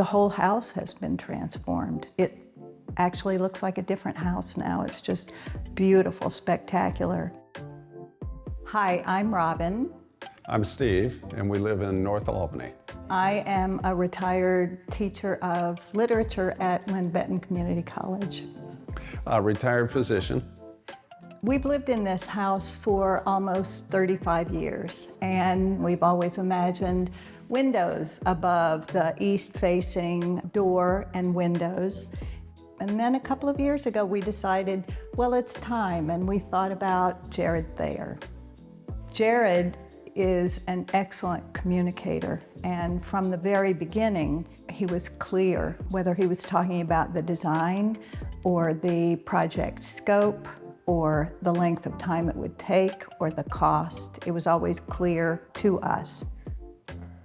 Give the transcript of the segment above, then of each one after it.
The whole house has been transformed. It actually looks like a different house now. It's just beautiful, spectacular. Hi, I'm Robin. I'm Steve, and we live in North Albany. I am a retired teacher of literature at Lynn-Benton Community College. A retired physician. We've lived in this house for almost 35 years, and we've always imagined windows above the east-facing door and windows. And then a couple of years ago, we decided, well, it's time, and we thought about Jared Thayer. Jared is an excellent communicator, and from the very beginning, he was clear, whether he was talking about the design or the project scope or the length of time it would take or the cost. It was always clear to us.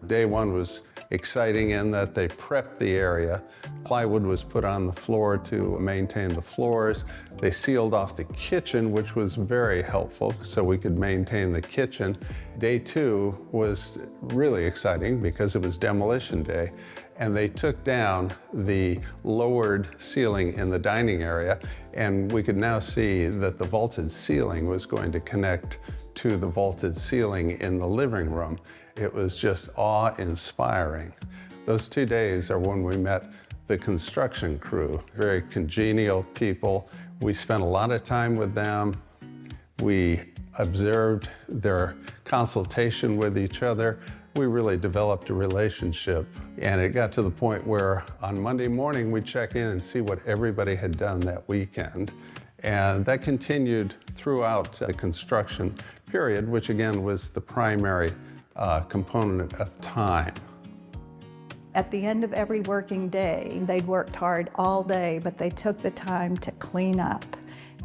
Day one was exciting in that they prepped the area. Plywood was put on the floor to maintain the floors. They sealed off the kitchen, which was very helpful, so we could maintain the kitchen. Day two was really exciting because it was demolition day, and they took down the lowered ceiling in the dining area, and we could now see that the vaulted ceiling was going to connect to the vaulted ceiling in the living room. It was just awe-inspiring. Those 2 days are when we met the construction crew, very congenial people. We spent a lot of time with them. We observed their consultation with each other. We really developed a relationship, and it got to the point where on Monday morning we'd check in and see what everybody had done that weekend. And that continued throughout the construction period, which again was the primary component of time. At the end of every working day, they'd worked hard all day, but they took the time to clean up,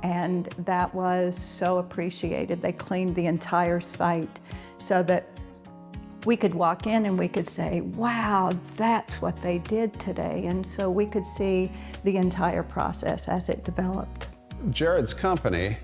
and that was so appreciated. They cleaned the entire site so that we could walk in and we could say, wow, that's what they did today. And so we could see the entire process as it developed. Jared's company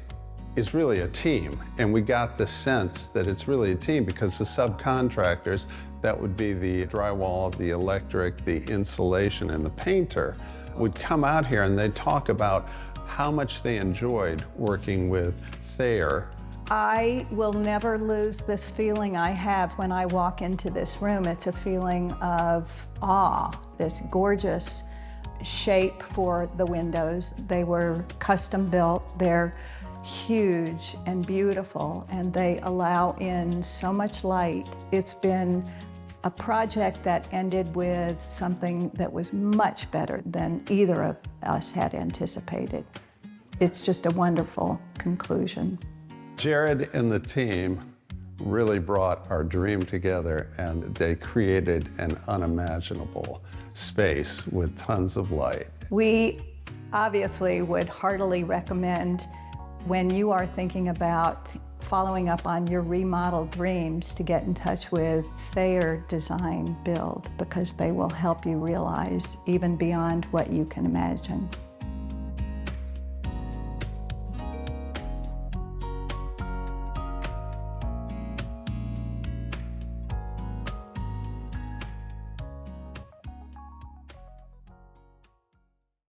is really a team, and we got the sense that it's really a team because the subcontractors, that would be the drywall, the electric, the insulation, and the painter, would come out here and they'd talk about how much they enjoyed working with Thayer. I will never lose this feeling I have when I walk into this room. It's a feeling of awe, this gorgeous shape for the windows. They were custom built. They're huge and beautiful, and they allow in so much light. It's been a project that ended with something that was much better than either of us had anticipated. It's just a wonderful conclusion. Jared and the team really brought our dream together, and they created an unimaginable space with tons of light. We obviously would heartily recommend, when you are thinking about following up on your remodel dreams, to get in touch with Thayer Design Build, because they will help you realize even beyond what you can imagine.